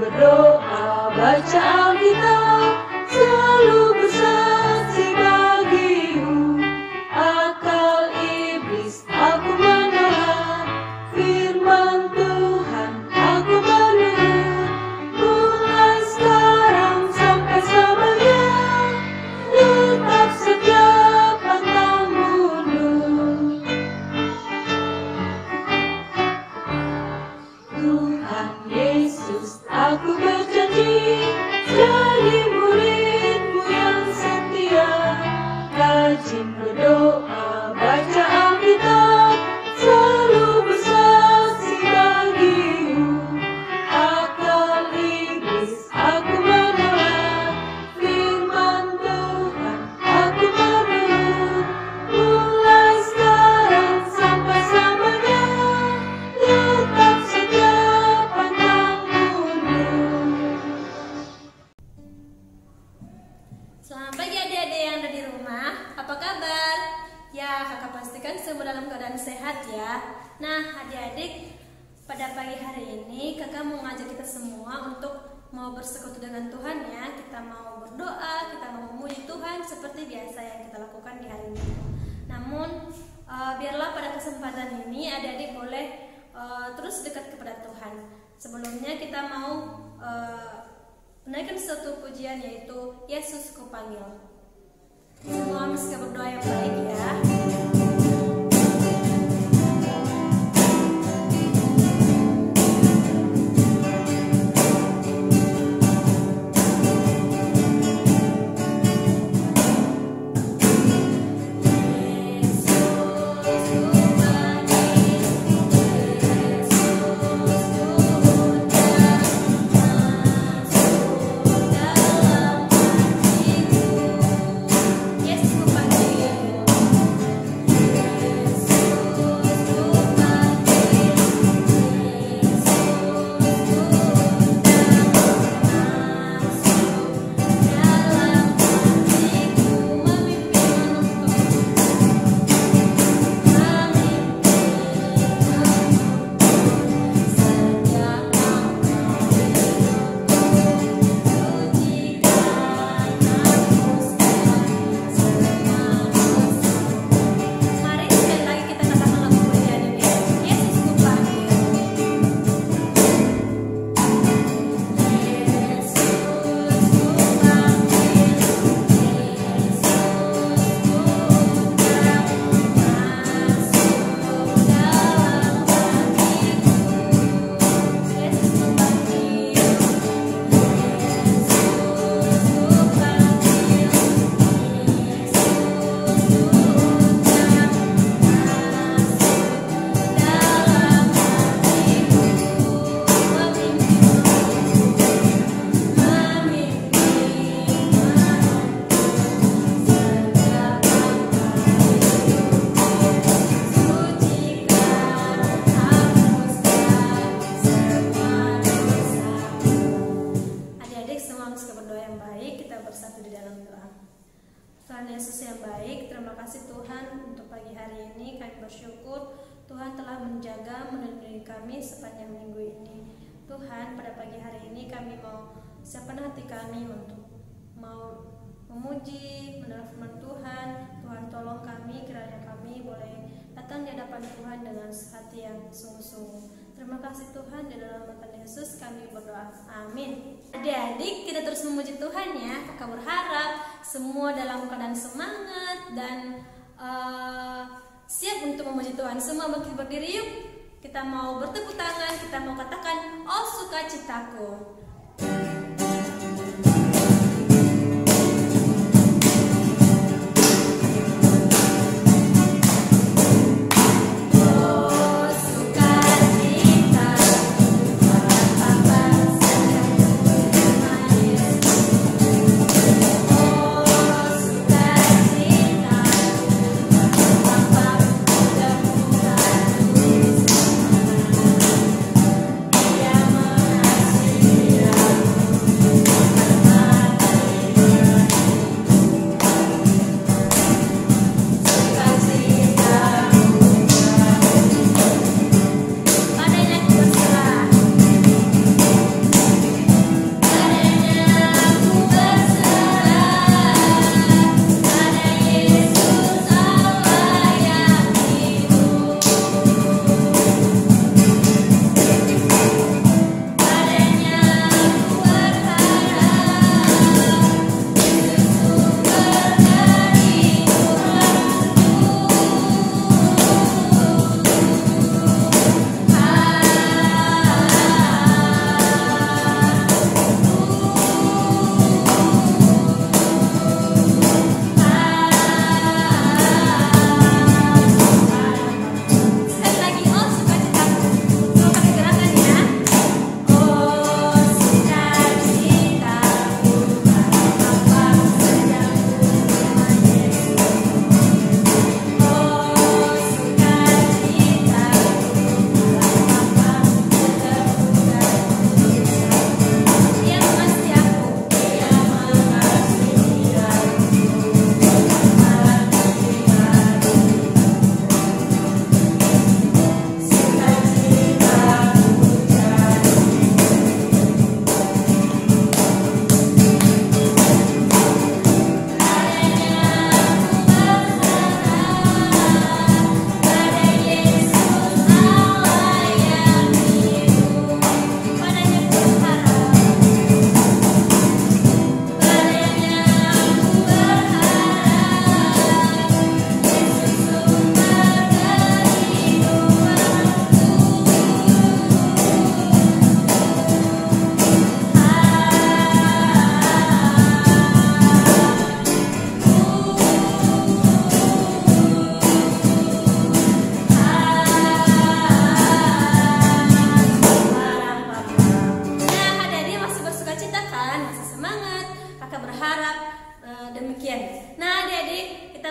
berdoa, baca Alkitab, selalu bersaksi bagimu. Akal iblis aku menolak, firman Tuhan aku menurut. Mulai sekarang sampai selamanya, tetap setia pantang mundur. Tuhan Yesus, aku berjanji jadi muridmu yang setia. Rajin berdoa, baca Alkitab, selalu bersaksi bagimu. Akal iblis aku menolak, firman Tuhan aku menurut. Mulai sekarang sampai selamanya, tetap setia pantang mundur. Selamat pagi adik-adik yang ada di rumah, apa kabar? Ya, kakak pastikan semua dalam keadaan sehat ya. Nah adik-adik, pada pagi hari ini kakak mau ngajak kita semua untuk mau bersekutu dengan Tuhan ya. Kita mau berdoa, kita mau memuji Tuhan seperti biasa yang kita lakukan di hari ini. Namun biarlah pada kesempatan ini adik-adik boleh terus dekat kepada Tuhan. Sebelumnya kita mau menaikkan satu pujian, yaitu Yesus Kupanggil. Semua mesti berdoa yang baik ya. Tuhan Yesus yang baik, terima kasih Tuhan untuk pagi hari ini. Kami bersyukur Tuhan telah menjaga, melindungi kami sepanjang minggu ini. Tuhan, pada pagi hari ini kami mau siapkan hati kami untuk mau memuji, mendengar firman Tuhan. Tuhan tolong kami, kiranya kami boleh datang di hadapan Tuhan dengan hati yang sungguh-sungguh. Terima kasih Tuhan, di dalam nama Yesus kami berdoa, amin. Adik-adik, kita terus memuji Tuhan ya. Kakak berharap semua dalam keadaan semangat dan siap untuk memuji Tuhan. Semua berdiri yuk. Kita mau bertepuk tangan, kita mau katakan, oh sukacitaku. Dia mengasihi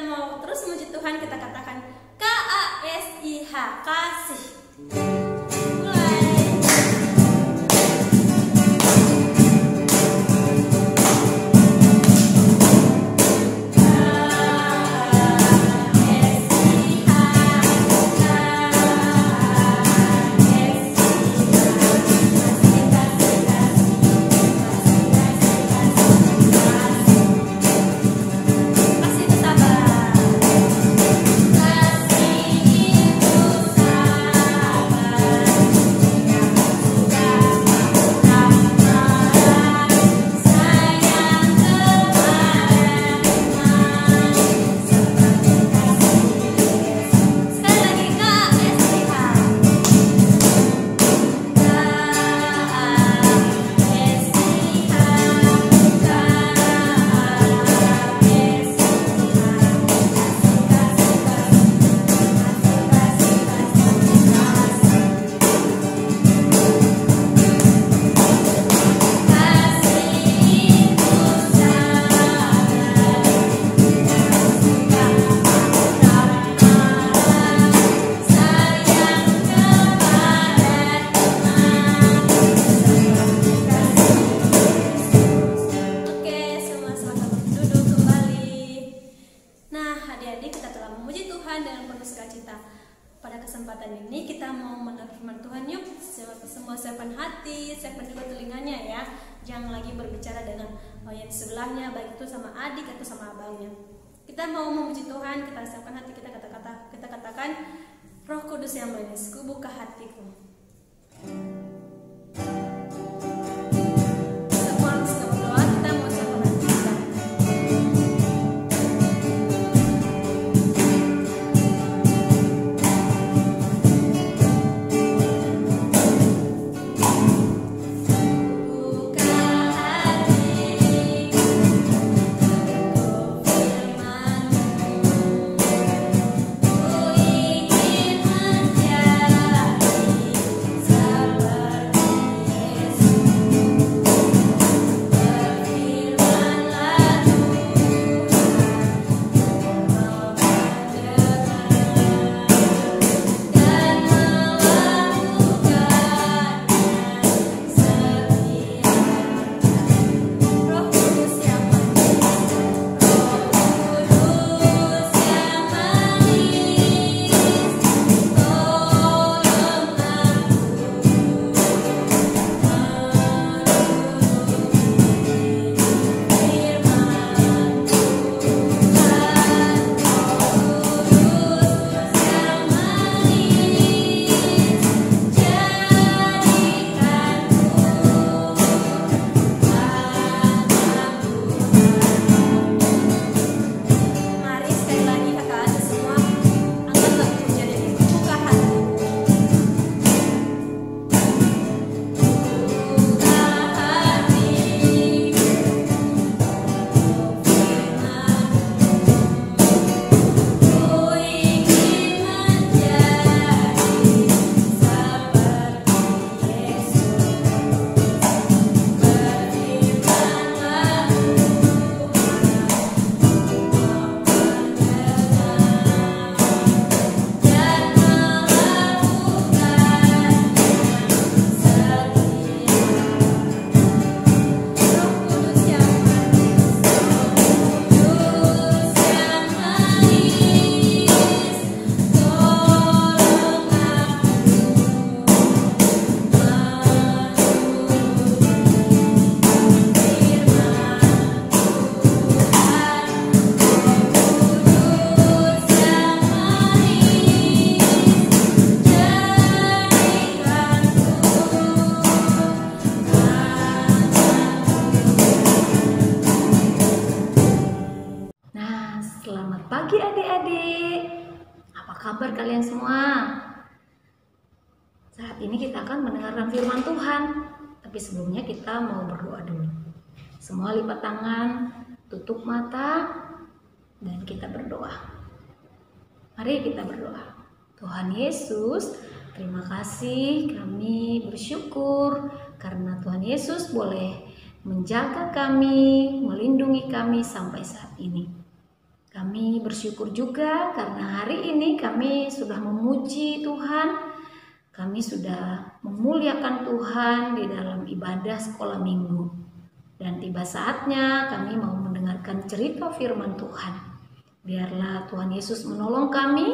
kita mau terus memuji Tuhan, kita katakan KASIH, kasih. Pada kesempatan ini kita mau mendengar firman Tuhan. Yuk, semua siapkan hati, siapkan juga telinganya ya. Jangan lagi berbicara dengan yang di sebelahnya, baik itu sama adik atau sama abangnya. Kita mau memuji Tuhan, kita siapkan hati, kita katakan, Roh Kudus yang manis, ku buka hatiku. pagi adik-adik. Apa kabar kalian semua? Saat ini kita akan mendengarkan firman Tuhan. Tapi sebelumnya kita mau berdoa dulu. Semua lipat tangan, tutup mata, dan kita berdoa. Mari kita berdoa. Tuhan Yesus, terima kasih, kami bersyukur karena Tuhan Yesus boleh menjaga kami, melindungi kami sampai saat ini. Kami bersyukur juga karena hari ini kami sudah memuji Tuhan, kami sudah memuliakan Tuhan di dalam ibadah sekolah minggu. Dan tiba saatnya kami mau mendengarkan cerita firman Tuhan. Biarlah Tuhan Yesus menolong kami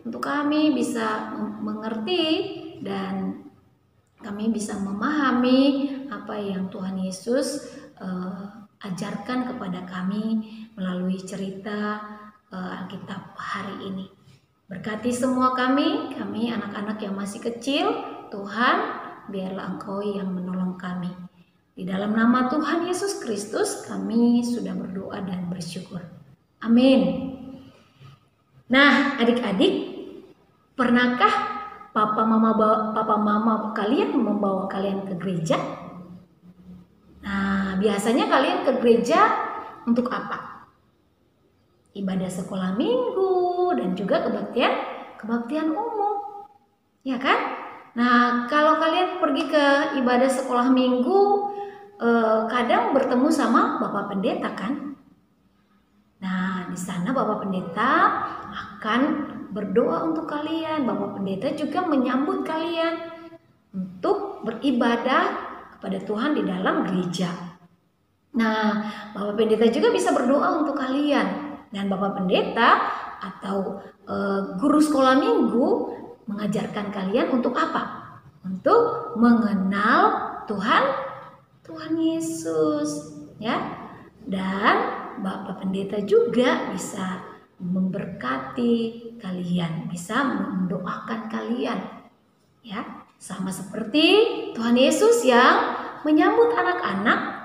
untuk kami bisa mengerti dan kami bisa memahami apa yang Tuhan Yesus ajarkan kepada kami melalui cerita Alkitab hari ini. Berkati semua kami anak-anak yang masih kecil, Tuhan, biarlah Engkau yang menolong kami. Di dalam nama Tuhan Yesus Kristus kami sudah berdoa dan bersyukur. Amin. Nah, adik-adik, pernahkah papa mama kalian membawa kalian ke gereja? Nah, biasanya kalian ke gereja untuk apa? Ibadah sekolah minggu dan juga kebaktian umum. Ya kan? Nah, kalau kalian pergi ke ibadah sekolah minggu, kadang bertemu sama Bapak Pendeta kan? Nah, di sana Bapak Pendeta akan berdoa untuk kalian. Bapak Pendeta juga menyambut kalian untuk beribadah kepada Tuhan di dalam gereja. Nah, Bapak Pendeta juga bisa berdoa untuk kalian. Dan Bapak Pendeta atau guru sekolah minggu mengajarkan kalian untuk apa? Untuk mengenal Tuhan Yesus, ya. Dan Bapak Pendeta juga bisa memberkati kalian, bisa mendoakan kalian, ya. Sama seperti Tuhan Yesus yang menyambut anak-anak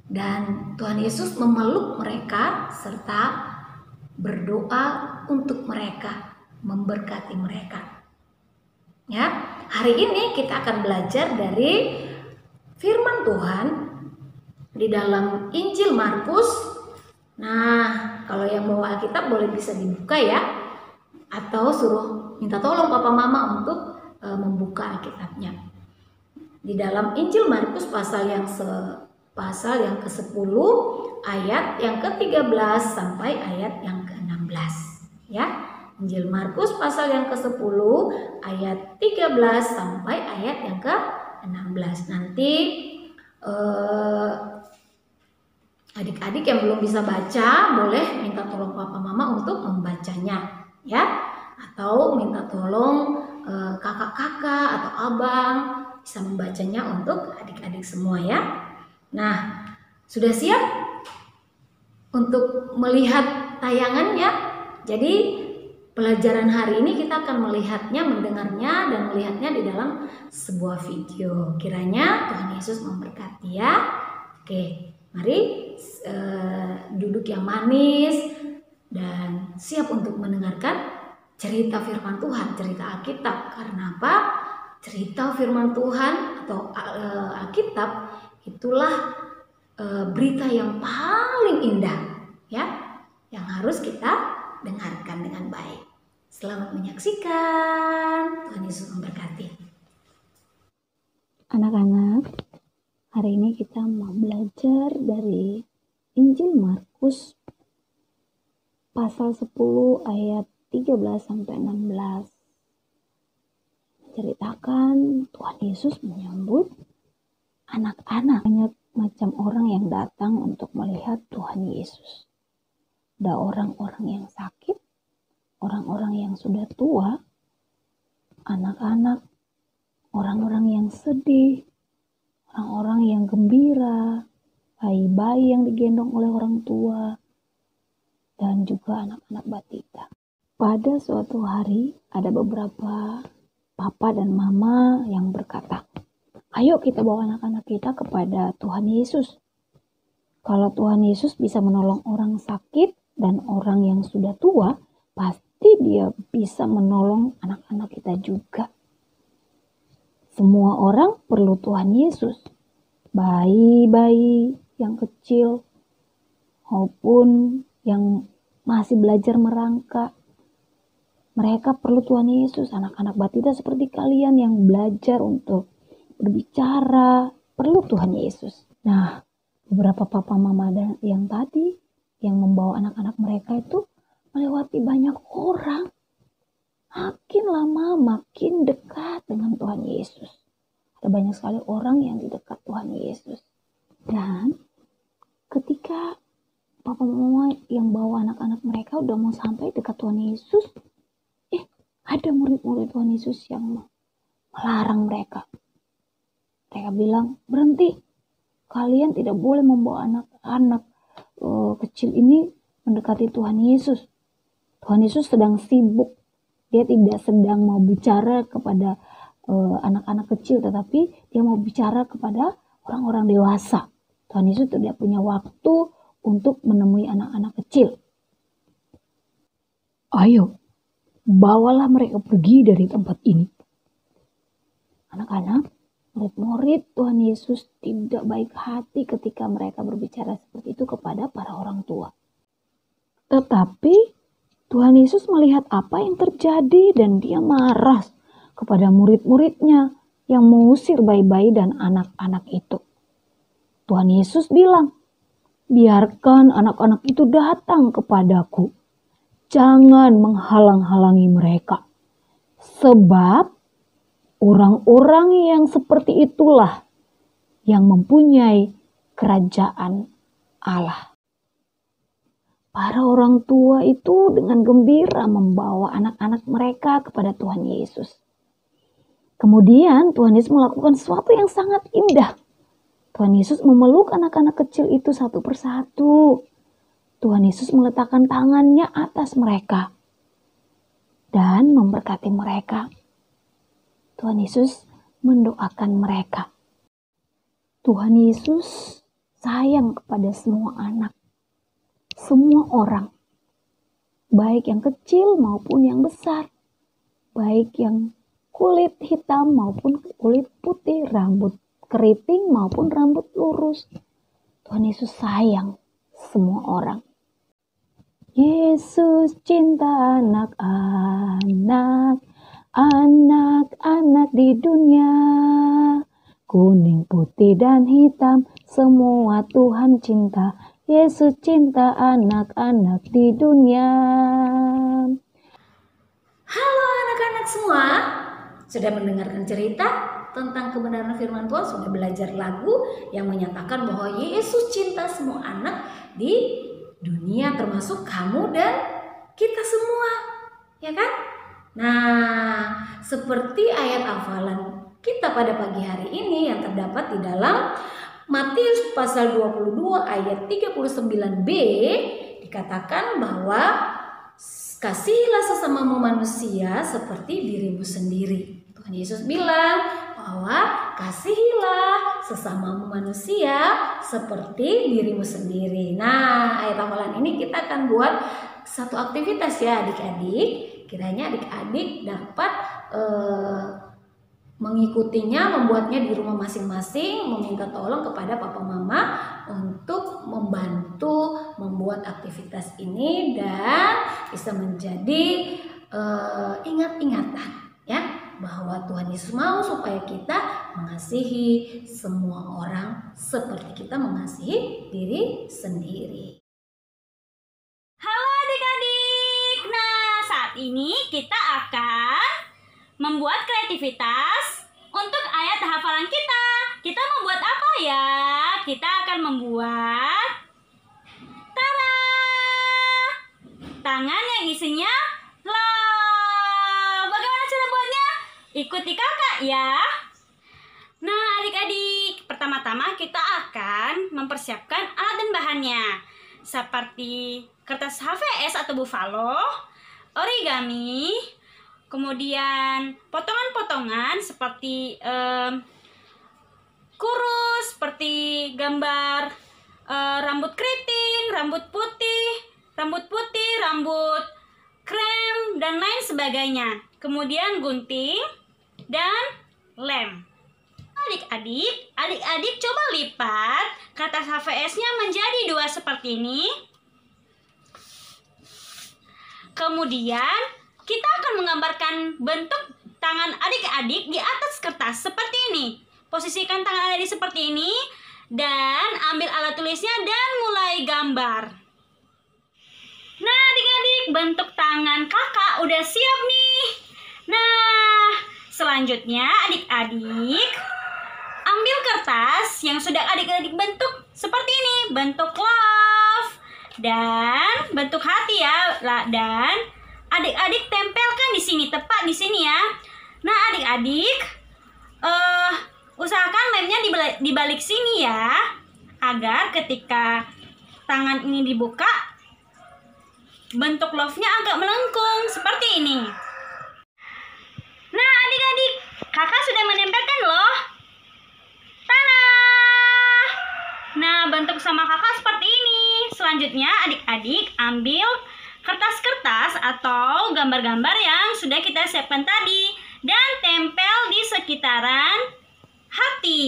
dan Tuhan Yesus memeluk mereka serta berdoa untuk mereka, memberkati mereka. Ya, hari ini kita akan belajar dari firman Tuhan di dalam Injil Markus. Nah, kalau yang bawa Alkitab boleh bisa dibuka ya, atau suruh minta tolong papa mama untuk membuka Alkitabnya. Di dalam Injil Markus pasal yang ke-10 ayat yang ke-13 sampai ayat yang ke-16 ya. Injil Markus pasal yang ke-10 ayat 13 sampai ayat yang ke-16. Nanti adik-adik yang belum bisa baca boleh minta tolong papa mama untuk membacanya ya, atau minta tolong kakak-kakak atau abang bisa membacanya untuk adik-adik semua ya. Nah, sudah siap untuk melihat tayangannya? Jadi pelajaran hari ini kita akan melihatnya, mendengarnya dan melihatnya di dalam sebuah video. Kiranya Tuhan Yesus memberkati ya. Oke, mari duduk yang manis dan siap untuk mendengarkan cerita firman Tuhan, cerita Alkitab. Karena apa? Cerita firman Tuhan atau Alkitab itulah berita yang paling indah ya, yang harus kita dengarkan dengan baik. Selamat menyaksikan. Tuhan Yesus memberkati. Anak-anak, hari ini kita mau belajar dari Injil Markus pasal 10 ayat 13 sampai 16. Menceritakan Tuhan Yesus menyambut anak-anak. Banyak macam orang yang datang untuk melihat Tuhan Yesus. Ada orang-orang yang sakit, orang-orang yang sudah tua, anak-anak, orang-orang yang sedih, orang-orang yang gembira, bayi-bayi yang digendong oleh orang tua, dan juga anak-anak balita. Pada suatu hari ada beberapa papa dan mama yang berkata, ayo kita bawa anak-anak kita kepada Tuhan Yesus. Kalau Tuhan Yesus bisa menolong orang sakit dan orang yang sudah tua, pasti dia bisa menolong anak-anak kita juga. Semua orang perlu Tuhan Yesus. Bayi-bayi yang kecil maupun yang masih belajar merangkak. Mereka perlu Tuhan Yesus. Anak-anak balita seperti kalian yang belajar untuk berbicara perlu Tuhan Yesus. Nah, beberapa papa mama yang tadi yang membawa anak-anak mereka itu melewati banyak orang. Makin lama makin dekat dengan Tuhan Yesus. Ada banyak sekali orang yang di dekat Tuhan Yesus. Dan ketika papa mama yang bawa anak-anak mereka udah mau sampai dekat Tuhan Yesus, ada murid-murid Tuhan Yesus yang melarang mereka. Mereka bilang, berhenti. Kalian tidak boleh membawa anak-anak kecil ini mendekati Tuhan Yesus. Tuhan Yesus sedang sibuk. Dia tidak sedang mau bicara kepada anak-anak kecil, tetapi dia mau bicara kepada orang-orang dewasa. Tuhan Yesus tidak punya waktu untuk menemui anak-anak kecil. Ayo, bawalah mereka pergi dari tempat ini. Anak-anak, murid-murid Tuhan Yesus tidak baik hati ketika mereka berbicara seperti itu kepada para orang tua. Tetapi Tuhan Yesus melihat apa yang terjadi dan dia marah kepada murid-muridnya yang mengusir bayi-bayi dan anak-anak itu. Tuhan Yesus bilang, biarkan anak-anak itu datang kepadaku. Jangan menghalang-halangi mereka. Sebab orang-orang yang seperti itulah yang mempunyai kerajaan Allah. Para orang tua itu dengan gembira membawa anak-anak mereka kepada Tuhan Yesus. Kemudian Tuhan Yesus melakukan sesuatu yang sangat indah. Tuhan Yesus memeluk anak-anak kecil itu satu persatu. Tuhan Yesus meletakkan tangannya atas mereka dan memberkati mereka. Tuhan Yesus mendoakan mereka. Tuhan Yesus sayang kepada semua anak. Semua orang, baik yang kecil maupun yang besar, baik yang kulit hitam maupun kulit putih, rambut keriting maupun rambut lurus. Tuhan Yesus sayang semua orang. Yesus cinta anak-anak, anak-anak di dunia. Kuning, putih, dan hitam, semua Tuhan cinta. Yesus cinta anak-anak di dunia. Halo anak-anak semua, sudah mendengarkan cerita tentang kebenaran firman Tuhan, sudah belajar lagu yang menyatakan bahwa Yesus cinta semua anak di dunia, termasuk kamu dan kita semua, ya kan? Nah, seperti ayat hafalan kita pada pagi hari ini yang terdapat di dalam Matius pasal 22 ayat 39b, dikatakan bahwa kasihilah sesamamu manusia seperti dirimu sendiri. Tuhan Yesus bilang bahwa kasihilah sesamamu manusia seperti dirimu sendiri. Nah, ayat hafalan ini kita akan buat satu aktivitas ya adik-adik. Kiranya adik-adik dapat mengikutinya, membuatnya di rumah masing-masing, meminta tolong kepada papa mama untuk membantu membuat aktivitas ini dan bisa menjadi ingat-ingatan ya, bahwa Tuhan Yesus mau supaya kita mengasihi semua orang seperti kita mengasihi diri sendiri. Halo adik-adik, nah saat ini kita akan membuat kreativitas untuk ayat hafalan kita. Kita membuat apa ya? Kita akan membuat tangan yang isinya love. Bagaimana cara buatnya? Ikuti kakak ya. Nah adik-adik, pertama-tama kita akan mempersiapkan alat dan bahannya, seperti kertas HVS atau buffalo, origami, kemudian potongan-potongan seperti kurus, seperti gambar rambut keriting, rambut putih, rambut krem, dan lain sebagainya. Kemudian gunting dan lem. Adik-adik coba lipat kertas HVS-nya menjadi dua seperti ini. Kemudian kita akan menggambarkan bentuk tangan adik-adik di atas kertas seperti ini. Posisikan tangan adik seperti ini dan ambil alat tulisnya dan mulai gambar. adik-adik, bentuk tangan kakak udah siap nih. Nah, selanjutnya adik-adik ambil kertas yang sudah adik-adik bentuk seperti ini, bentuk love dan bentuk hati ya. Dan adik-adik tempelkan di sini, tepat di sini ya. Nah, adik-adik usahakan lemnya di balik sini ya, agar ketika tangan ini dibuka, bentuk love-nya agak melengkung seperti ini. Nah, adik-adik, kakak sudah menempelkan loh. Tanah. Nah, bentuk sama kakak seperti ini. Selanjutnya, adik-adik ambil kertas-kertas atau gambar-gambar yang sudah kita siapkan tadi dan tempel di sekitaran hati.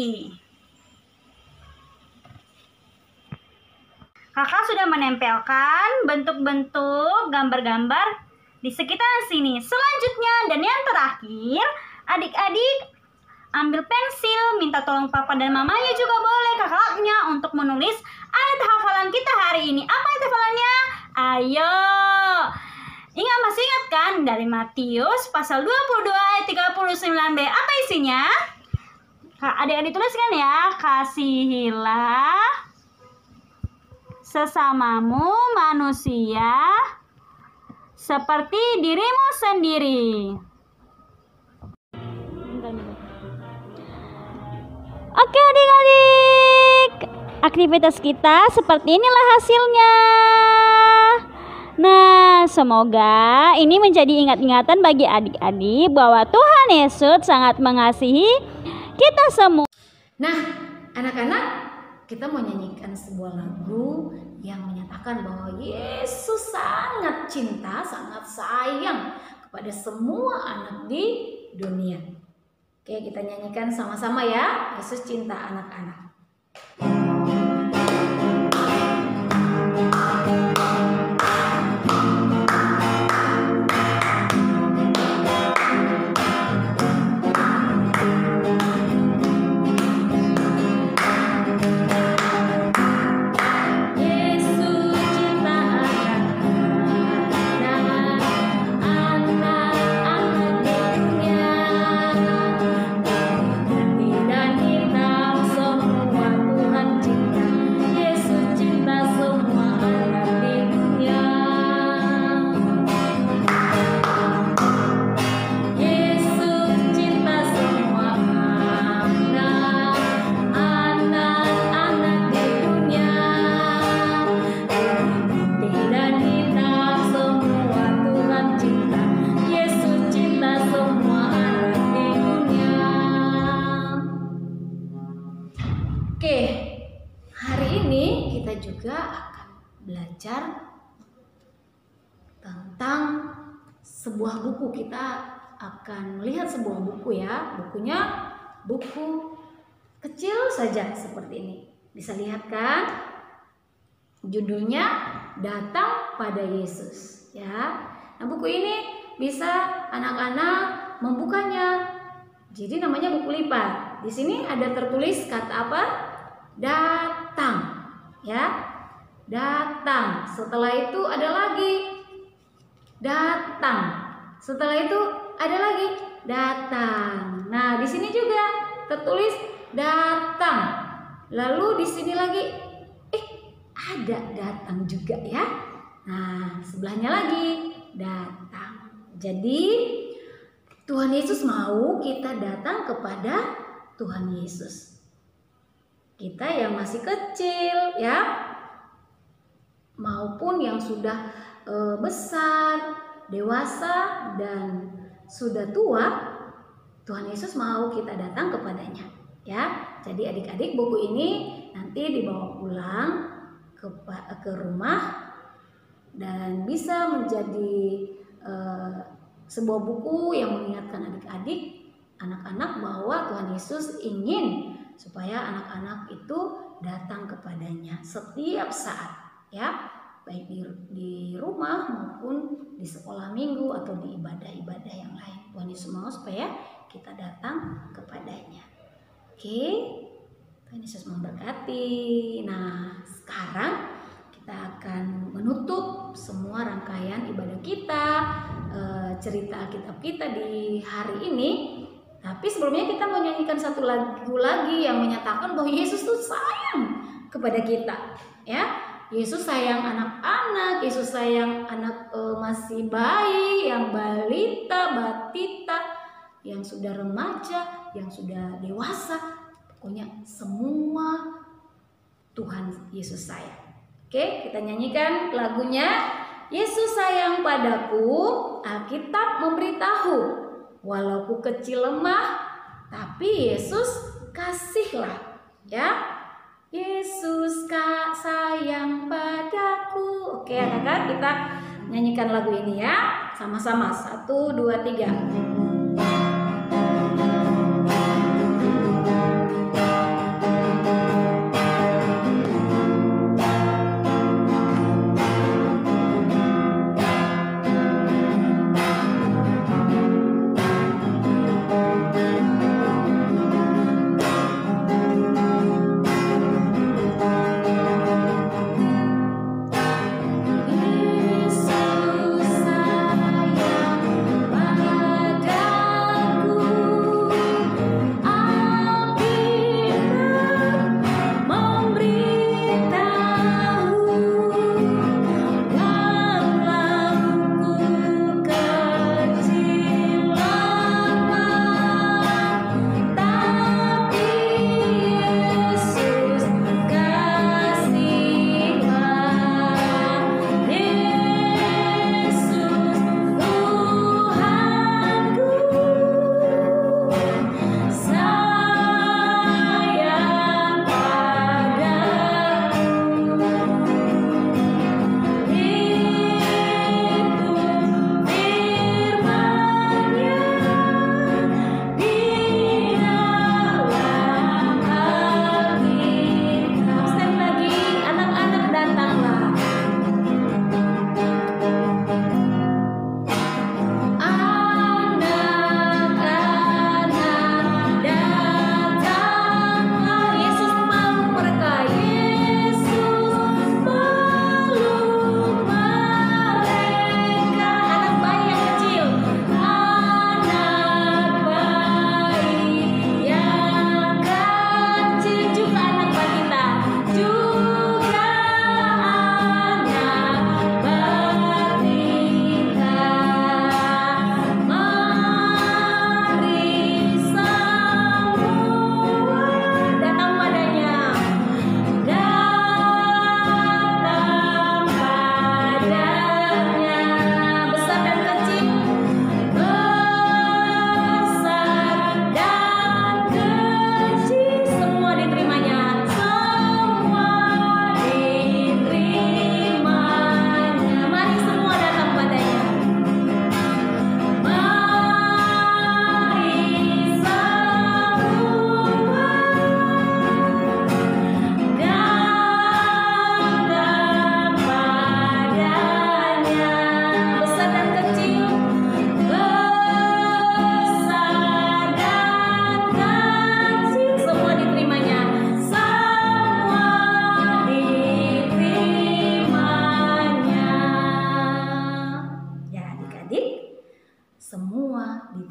Kakak sudah menempelkan bentuk-bentuk gambar-gambar di sekitar sini. Selanjutnya dan yang terakhir, adik-adik ambil pensil, minta tolong papa dan mamanya juga boleh, kakaknya, untuk menulis ayat hafalan kita hari ini. Apa ayat hafalannya? Ayo. Masih ingat kan? Dari Matius pasal 22 ayat 39b. Apa isinya? Adik-adik tuliskan ya. Kasihilah sesamamu manusia seperti dirimu sendiri. Oke adik-adik, aktivitas kita seperti inilah hasilnya. Nah, semoga ini menjadi ingat-ingatan bagi adik-adik bahwa Tuhan Yesus sangat mengasihi kita semua. Nah, anak-anak, kita mau nyanyikan sebuah lagu yang menyatakan bahwa Yesus sangat cinta, sangat sayang kepada semua anak di dunia. Oke, kita nyanyikan sama-sama ya. Yesus cinta anak-anak. Oke, hari ini kita juga akan belajar tentang sebuah buku. Kita akan melihat sebuah buku ya. Bukunya buku kecil saja seperti ini. Bisa lihat kan? Judulnya Datang pada Yesus ya. Nah, buku ini bisa anak-anak membukanya. Jadi namanya buku lipat. Di sini ada tertulis kata apa? Datang, ya, datang. Setelah itu ada lagi datang. Setelah itu ada lagi datang. Nah, di sini juga tertulis datang. Lalu di sini lagi, ada datang juga ya. Nah, sebelahnya lagi datang. Jadi Tuhan Yesus mau kita datang kepada Tuhan Yesus. Kita yang masih kecil ya, maupun yang sudah besar, dewasa, dan sudah tua, Tuhan Yesus mau kita datang kepadanya ya. Jadi adik-adik, buku ini nanti dibawa pulang ke rumah dan bisa menjadi sebuah buku yang mengingatkan adik-adik, anak-anak, bahwa Tuhan Yesus ingin supaya anak-anak itu datang kepadanya setiap saat ya, baik di rumah maupun di sekolah minggu atau di ibadah-ibadah yang lain. Tuhan Yesus mau supaya kita datang kepadanya. Oke, Tuhan Yesus memberkati. Nah, sekarang kita akan menutup semua rangkaian ibadah cerita Alkitab kita di hari ini. Tapi sebelumnya kita mau nyanyikan satu lagu lagi yang menyatakan bahwa Yesus tuh sayang kepada kita, ya. Yesus sayang anak-anak, Yesus sayang anak masih bayi, yang balita, batita, yang sudah remaja, yang sudah dewasa. Pokoknya semua Tuhan Yesus sayang. Oke, kita nyanyikan lagunya. Yesus sayang padaku, Alkitab memberitahu. Walau ku kecil lemah, tapi Yesus kasihlah, ya. Yesus sayang padaku. Oke, anak-anak, kita nyanyikan lagu ini ya, sama-sama. 1, 2, 3.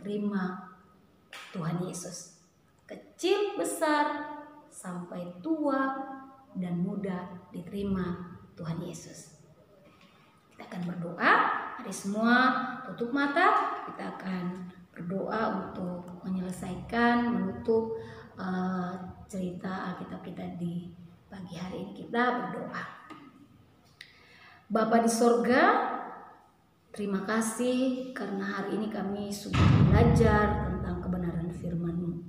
diterima Tuhan Yesus. Kecil, besar, sampai tua dan muda diterima Tuhan Yesus. Kita akan berdoa. Mari semua tutup mata. Kita akan berdoa untuk menyelesaikan, menutup cerita Alkitab kita di pagi hari ini. Kita berdoa. Bapa di sorga, terima kasih karena hari ini kami sudah belajar tentang kebenaran firman-Mu.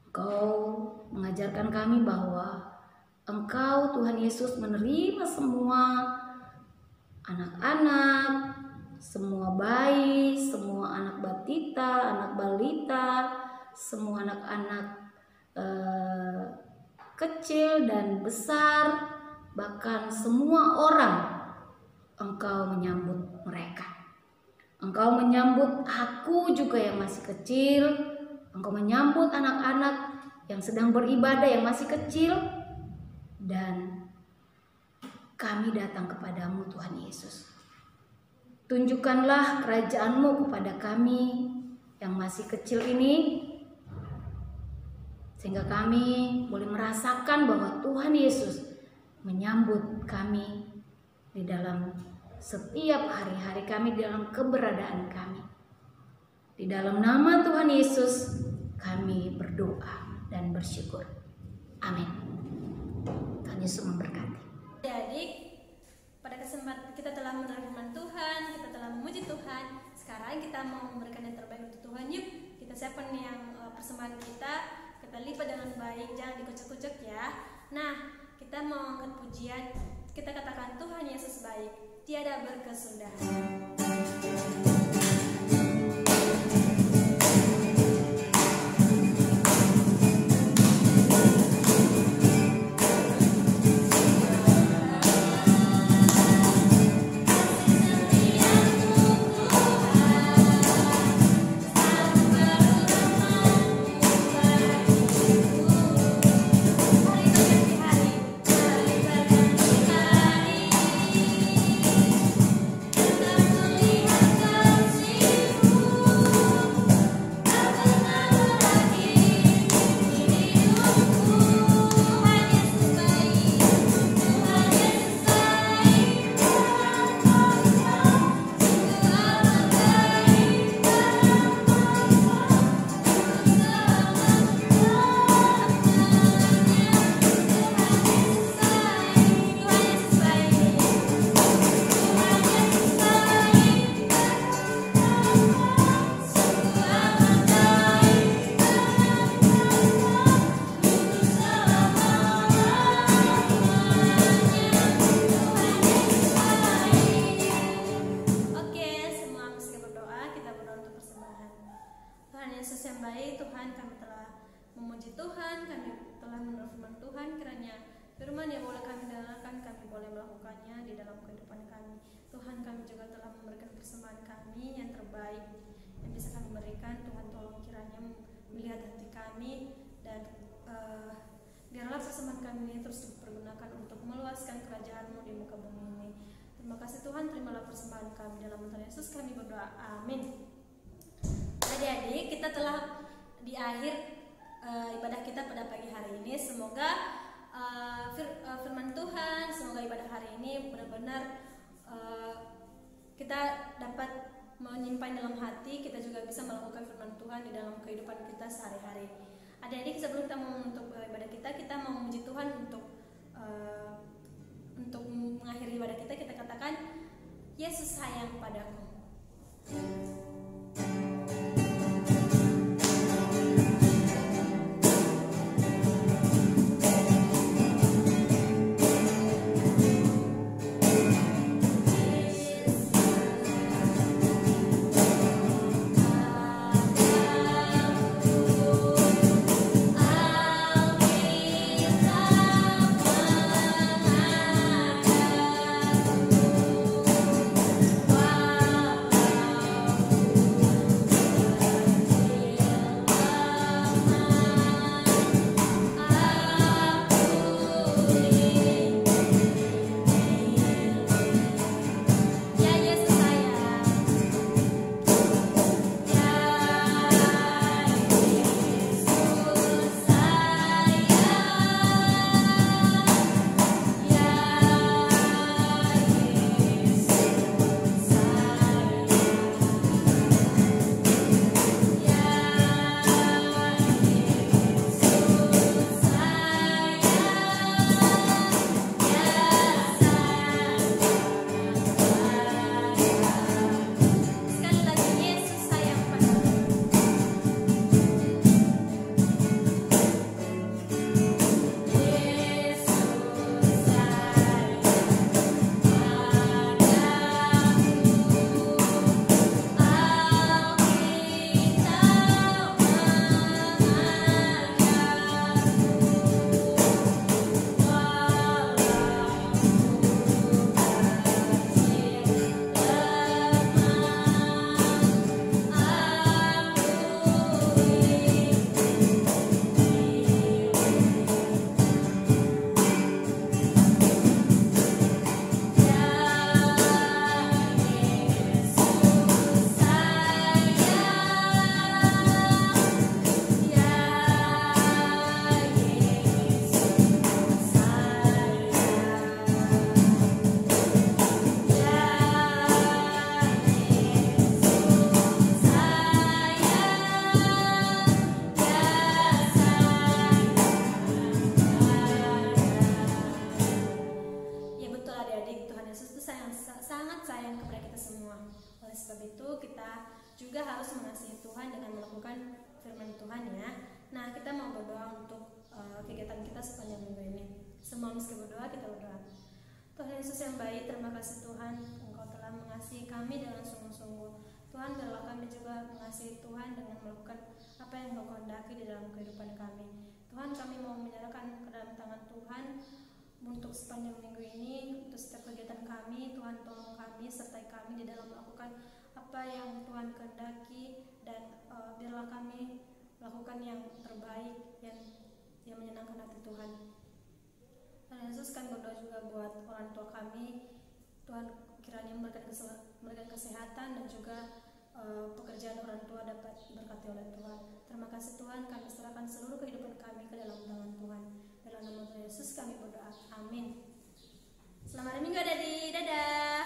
Engkau mengajarkan kami bahwa Engkau Tuhan Yesus menerima semua anak-anak, semua bayi, semua anak batita, anak balita, semua anak-anak kecil dan besar, bahkan semua orang. Engkau menyambut mereka. Engkau menyambut aku juga yang masih kecil. Engkau menyambut anak-anak yang sedang beribadah yang masih kecil. Dan kami datang kepadamu Tuhan Yesus. Tunjukkanlah kerajaan-Mu kepada kami yang masih kecil ini, sehingga kami boleh merasakan bahwa Tuhan Yesus menyambut kami di dalam setiap hari-hari kami, di dalam keberadaan kami. Di dalam nama Tuhan Yesus kami berdoa dan bersyukur. Amin. Tuhan Yesus memberkati. Adik-adik, pada kesempatan kita telah menerima firman Tuhan, kita telah memuji Tuhan. Sekarang kita mau memberikan yang terbaik untuk Tuhan. Yuk, kita siapkan yang persembahan kita lipat dengan baik, jangan dikucek-kucek ya. Nah, kita mau angkat pujian, kita katakan Tuhan Yesus baik, tiada berkesudahan. Firman yang boleh kami dengarkan, kami boleh melakukannya di dalam kehidupan kami. Tuhan, kami juga telah memberikan persembahan kami yang terbaik yang bisa kami berikan. Tuhan, tolong kiranya melihat hati kami dan biarlah persembahan kami ini terus dipergunakan untuk meluaskan kerajaan-Mu di muka bumi ini. Terima kasih Tuhan, terimalah persembahan kami dalam nama Yesus kami berdoa. Amin. Adik-adik, kita telah di akhir ibadah kita pada pagi hari ini. Semoga firman Tuhan, semoga ibadah hari ini benar-benar kita dapat menyimpan dalam hati, kita juga bisa melakukan firman Tuhan di dalam kehidupan kita sehari-hari. Adik-adik, sebelum kita mau menutup ibadah kita mau memuji Tuhan untuk mengakhiri ibadah kita katakan Yesus sayang padaku. Wow. Oleh sebab itu kita juga harus mengasihi Tuhan dengan melakukan firman Tuhan ya. Nah, kita mau berdoa untuk kegiatan kita sepanjang minggu ini. Semua meski berdoa, kita berdoa. Tuhan Yesus yang baik, terima kasih Tuhan, Engkau telah mengasihi kami dengan sungguh-sungguh. Tuhan, biarlah kami juga mengasihi Tuhan dengan melakukan apa yang Engkau kehendaki di dalam kehidupan kami. Tuhan, kami mau menyerahkan ke dalam tangan Tuhan untuk sepanjang minggu ini, untuk setiap kegiatan kami. Tuhan, tolong kami, sertai kami di dalam melakukan apa yang Tuhan kehendaki, dan biarlah kami melakukan yang terbaik, yang menyenangkan hati Tuhan. Tuhan Yesus, kami berdoa juga buat orang tua kami. Tuhan, kiranya memberikan kesehatan dan juga pekerjaan orang tua dapat diberkati oleh Tuhan. Terima kasih Tuhan, kami serahkan seluruh kehidupan kami ke dalam tangan Tuhan. Dalam nama Tuhan Yesus kami berdoa. Amin. Selamat hari Minggu, Adik. Dadah.